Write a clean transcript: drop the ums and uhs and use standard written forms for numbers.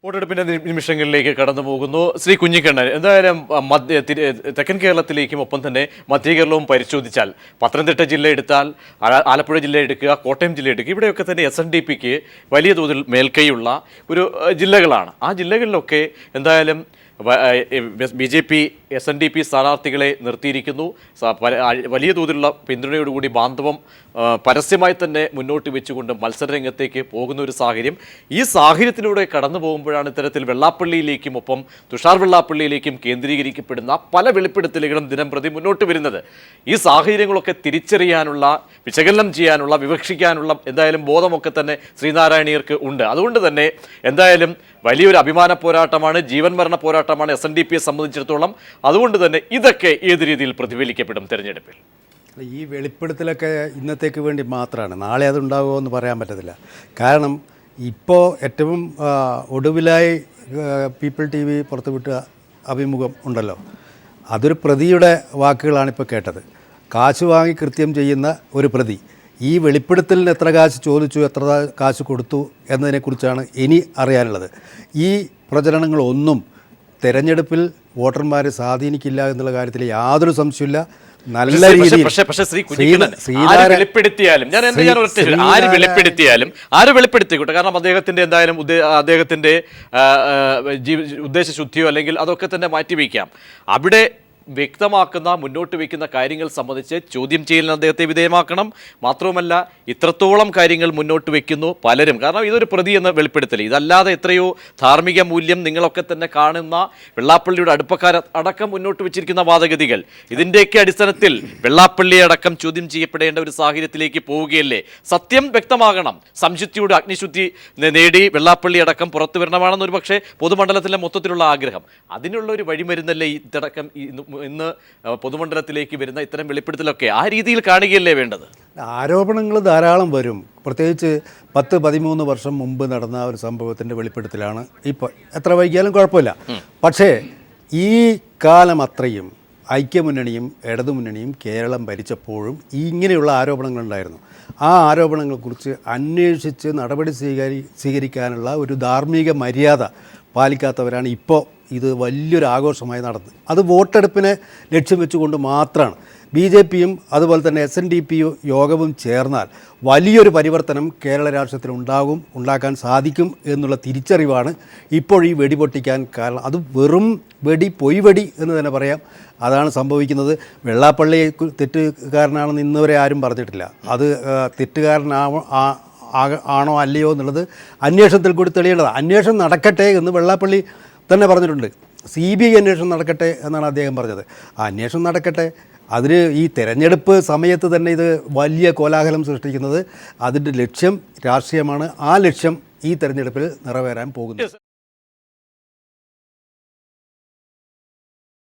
വോട്ടെടുപ്പിന്റെ നിമിഷങ്ങളിലേക്ക് കടന്നു പോകുന്നു ശ്രീ കുഞ്ഞിക്കണ്ണൻ. എന്തായാലും തെക്കൻ കേരളത്തിലേക്കും ഒപ്പം തന്നെ മധ്യ കേരളവും പരിശോധിച്ചാൽ പത്തനംതിട്ട ജില്ല എടുത്താൽ, ആലപ്പുഴ ജില്ല എടുക്കുക, കോട്ടയം ജില്ല എടുക്കുക, ഇവിടെയൊക്കെ തന്നെ SNDPക്ക് വലിയ തോതിൽ മേൽക്കൈയുള്ള ഒരു ജില്ലകളാണ്. ആ ജില്ലകളിലൊക്കെ എന്തായാലും BJP SNDP സ്ഥാനാർത്ഥികളെ നിർത്തിയിരിക്കുന്നു. വലിയ തോതിലുള്ള പിന്തുണയോടുകൂടി ബാന്ധവം പരസ്യമായി തന്നെ മുന്നോട്ട് വെച്ചുകൊണ്ട് മത്സരരംഗത്തേക്ക് പോകുന്ന ഒരു സാഹചര്യം. ഈ സാഹചര്യത്തിലൂടെ കടന്നു പോകുമ്പോഴാണ് ഇത്തരത്തിൽ വെള്ളാപ്പള്ളിയിലേക്കും ഒപ്പം തുഷാർ വെള്ളാപ്പള്ളിയിലേക്കും കേന്ദ്രീകരിക്കപ്പെടുന്ന പല വെളിപ്പെടുത്തലുകളും ദിനം പ്രതി മുന്നോട്ട് വരുന്നത്. ഈ സാഹചര്യങ്ങളൊക്കെ തിരിച്ചറിയാനുള്ള, വിശകലനം ചെയ്യാനുള്ള, വിവക്ഷിക്കാനുള്ള എന്തായാലും ബോധമൊക്കെ തന്നെ ശ്രീനാരായണീയർക്ക് ഉണ്ട്. അതുകൊണ്ട് തന്നെ എന്തായാലും വലിയൊരു അഭിമാന പോരാട്ടമാണ്, ജീവൻ മരണ പോരാട്ടമാണ് SNDPയെ സംബന്ധിച്ചിടത്തോളം. അതുകൊണ്ട് തന്നെ ഇതൊക്കെ ഏത് രീതിയിൽ പ്രതിഫലിക്കപ്പെടും തെരഞ്ഞെടുപ്പിൽ? ഈ വെളിപ്പെടുത്തലൊക്കെ ഇന്നത്തേക്ക് വേണ്ടി മാത്രമാണ്. നാളെ അതുണ്ടാകുമോ എന്ന് പറയാൻ പറ്റത്തില്ല. കാരണം ഇപ്പോൾ ഏറ്റവും ഒടുവിലായി പീപ്പിൾ TV പുറത്തുവിട്ട അഭിമുഖം ഉണ്ടല്ലോ, അതൊരു പ്രതിയുടെ വാക്കുകളാണിപ്പോൾ കേട്ടത്. കാശ് വാങ്ങി കൃത്യം ചെയ്യുന്ന ഒരു പ്രതി ഈ വെളിപ്പെടുത്തലിന് എത്ര കാശ് ചോദിച്ചു, എത്ര കാശ് കൊടുത്തു എന്നതിനെക്കുറിച്ചാണ് ഇനി അറിയാനുള്ളത്. ഈ പ്രചരണങ്ങളൊന്നും തെരഞ്ഞെടുപ്പിൽ വോട്ടർമാരെ സ്വാധീനിക്കില്ല എന്നുള്ള കാര്യത്തിൽ യാതൊരു സംശയമില്ല. നല്ല രീതിയിൽ ആര് വെളിപ്പെടുത്തിക്കോട്ടെ. കാരണം അദ്ദേഹത്തിന്റെ എന്തായാലും അദ്ദേഹത്തിന്റെ ഉദ്ദേശശുദ്ധിയോ അല്ലെങ്കിൽ അതൊക്കെ തന്നെ മാറ്റിവെക്കാം. അവിടെ വ്യക്തമാക്കുന്ന, മുന്നോട്ട് വയ്ക്കുന്ന കാര്യങ്ങൾ സംബന്ധിച്ച് ചോദ്യം ചെയ്യലിന് അദ്ദേഹത്തെ വിധേയമാക്കണം. മാത്രവുമല്ല, ഇത്രത്തോളം കാര്യങ്ങൾ മുന്നോട്ട് വയ്ക്കുന്നു പലരും. കാരണം ഇതൊരു പ്രതി എന്ന വെളിപ്പെടുത്തൽ, ഇതല്ലാതെ എത്രയോ ധാർമ്മിക മൂല്യം നിങ്ങളൊക്കെ തന്നെ കാണുന്ന വെള്ളാപ്പള്ളിയുടെ അടുപ്പക്കാർ അടക്കം മുന്നോട്ട് വെച്ചിരിക്കുന്ന വാദഗതികൾ, ഇതിൻ്റെയൊക്കെ അടിസ്ഥാനത്തിൽ വെള്ളാപ്പള്ളി അടക്കം ചോദ്യം ചെയ്യപ്പെടേണ്ട ഒരു സാഹചര്യത്തിലേക്ക് പോവുകയല്ലേ? സത്യം വ്യക്തമാകണം. സംശുദ്ധിയുടെ അഗ്നിശുദ്ധി നേടി വെള്ളാപ്പള്ളി അടക്കം പുറത്തു വരണമാണെന്ന് ഒരു പക്ഷേ പൊതുമണ്ഡലത്തിലെ മൊത്തത്തിലുള്ള ആഗ്രഹം. അതിനുള്ള ഒരു വഴിമരുന്നല്ലേ ഇതടക്കം ഇന്ന് പൊതുമണ്ഡലത്തിലേക്ക് വരുന്ന ഇത്തരം വെളിപ്പെടുത്തലൊക്കെ? ആ രീതിയിൽ കാണുകയല്ലേ വേണ്ടത്? ആരോപണങ്ങൾ ധാരാളം വരും. പ്രത്യേകിച്ച് 10-13 വർഷം മുമ്പ് നടന്ന ഒരു സംഭവത്തിൻ്റെ വെളിപ്പെടുത്തലാണ് ഇപ്പോൾ. എത്ര വൈകിയാലും കുഴപ്പമില്ല. പക്ഷേ ഈ കാലം അത്രയും ഐക്യമുന്നണിയും ഇടതുമുന്നണിയും കേരളം ഭരിച്ചപ്പോഴും ഇങ്ങനെയുള്ള ആരോപണങ്ങളുണ്ടായിരുന്നു. ആ ആരോപണങ്ങളെക്കുറിച്ച് അന്വേഷിച്ച് നടപടി സ്വീകരിക്കാനുള്ള ഒരു ധാർമ്മിക മര്യാദ പാലിക്കാത്തവരാണ് ഇപ്പോൾ ഇത് വലിയൊരു ആഘോഷമായി നടന്നത്. അത് വോട്ടെടുപ്പിനെ ലക്ഷ്യം വെച്ചുകൊണ്ട് മാത്രമാണ്. BJPയും അതുപോലെ തന്നെ SNDP യോഗവും ചേർന്നാൽ വലിയൊരു പരിവർത്തനം കേരള രാഷ്ട്രീയത്തിൽ ഉണ്ടാക്കാൻ സാധിക്കും എന്നുള്ള തിരിച്ചറിവാണ് ഇപ്പോൾ ഈ വെടിപൊട്ടിക്കാൻ കാരണം. അത് വെറും പൊയ്വെടി എന്ന് തന്നെ പറയാം. അതാണ് സംഭവിക്കുന്നത്. വെള്ളാപ്പള്ളി തെറ്റുകാരനാണെന്ന് ഇന്നുവരെ ആരും പറഞ്ഞിട്ടില്ല. അത് ആണോ അല്ലയോ എന്നുള്ളത് അന്വേഷണത്തിൽ കൂടി തെളിയേണ്ടതാണ്. അന്വേഷണം നടക്കട്ടെ എന്ന് വെള്ളാപ്പള്ളി തന്നെ പറഞ്ഞിട്ടുണ്ട്. CBI അന്വേഷണം നടക്കട്ടെ എന്നാണ് അദ്ദേഹം പറഞ്ഞത്. ആ അന്വേഷണം നടക്കട്ടെ. അതിന് ഈ തെരഞ്ഞെടുപ്പ് സമയത്ത് തന്നെ ഇത് വലിയ കോലാഹലം സൃഷ്ടിക്കുന്നത് അതിൻ്റെ ലക്ഷ്യം രാഷ്ട്രീയമാണ്. ആ ലക്ഷ്യം ഈ തെരഞ്ഞെടുപ്പിൽ നിറവേറാൻ പോകുന്നു.